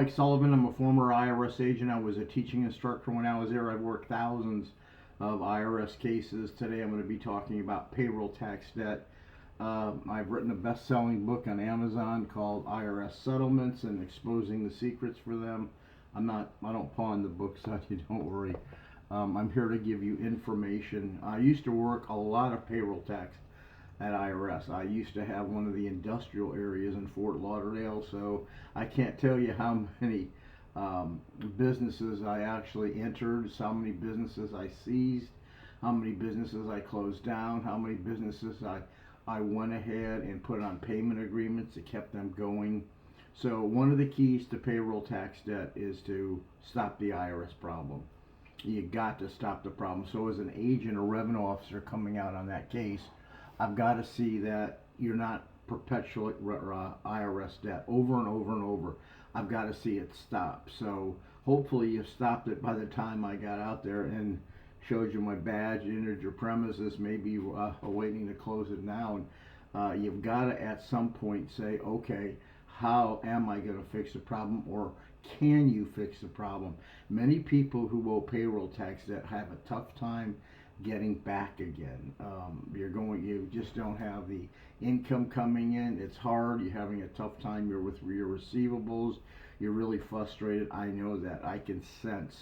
Mike Sullivan. I'm a former IRS agent. I was a teaching instructor when I was there. I've worked thousands of IRS cases. Today I'm going to be talking about payroll tax debt. I've written a best-selling book on Amazon called IRS Settlements and Exposing the Secrets for Them. I don't pawn the books on you, don't worry. I'm here to give you information. I used to work a lot of payroll tax at IRS. I used to have one of the industrial areas in Fort Lauderdale, so I can't tell you how many businesses I actually entered, how many businesses I seized, how many businesses I closed down, how many businesses I went ahead and put on payment agreements that kept them going. So one of the keys to payroll tax debt is to stop the IRS problem. You got to stop the problem. So as an agent or revenue officer coming out on that case, I've got to see that you're not perpetuating IRS debt over and over and over. I've got to see it stop. So hopefully you stopped it by the time I got out there and showed you my badge, entered your premises, maybe waiting to close it down. You've got to at some point say, okay, how am I going to fix the problem, or can you fix the problem? Many people who owe payroll tax debt have a tough time getting back again. You just don't have the income coming in. It's hard. You're having a tough time. You're with your receivables. You're really frustrated. I know that. I can sense.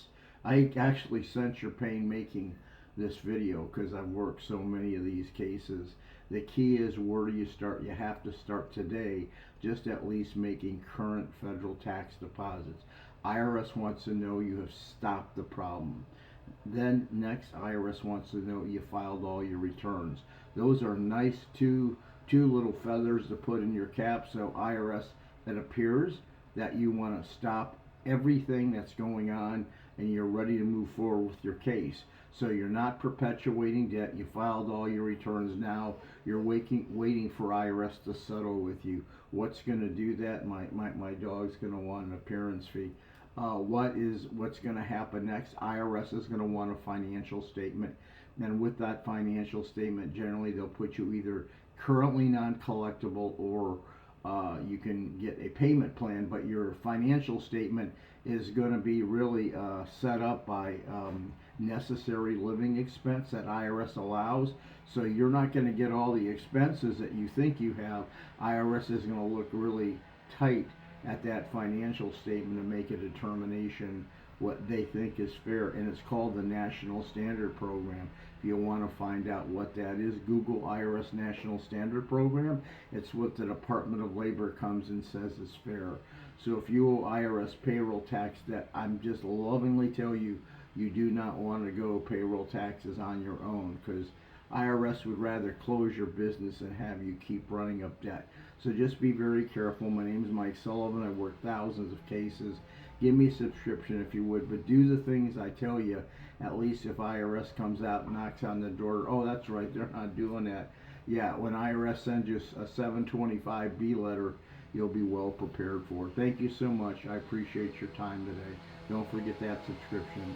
I actually sense your pain making this video because I've worked so many of these cases. The key is, where do you start? You have to start today, just at least making current federal tax deposits. IRS wants to know you have stopped the problem. Then next, IRS wants to know you filed all your returns. Those are nice two little feathers to put in your cap. So IRS, it appears that you want to stop everything that's going on and you're ready to move forward with your case. So you're not perpetuating debt. You filed all your returns. Now you're waiting for IRS to settle with you. What's going to do that? My dog's going to want an appearance fee. What's going to happen next? IRS is going to want a financial statement, and with that financial statement, generally they'll put you either currently non-collectible or you can get a payment plan, but your financial statement is going to be really set up by necessary living expense that IRS allows. So you're not going to get all the expenses that you think you have. IRS is going to look really tight at that financial statement to make a determination what they think is fair, and it's called the National Standard Program. If you want to find out what that is, Google IRS National Standard Program. It's what the Department of Labor comes and says is fair. So if you owe IRS payroll tax debt, I'm just lovingly tell you, you do not want to go payroll taxes on your own, because IRS would rather close your business and have you keep running up debt. So just be very careful. My name is Mike Sullivan. I've worked thousands of cases. Give me a subscription if you would, but do the things I tell you. At least if IRS comes out and knocks on the door, oh, that's right, they're not doing that. Yeah, when IRS sends you a 725B letter, you'll be well prepared for it. Thank you so much. I appreciate your time today. Don't forget that subscription.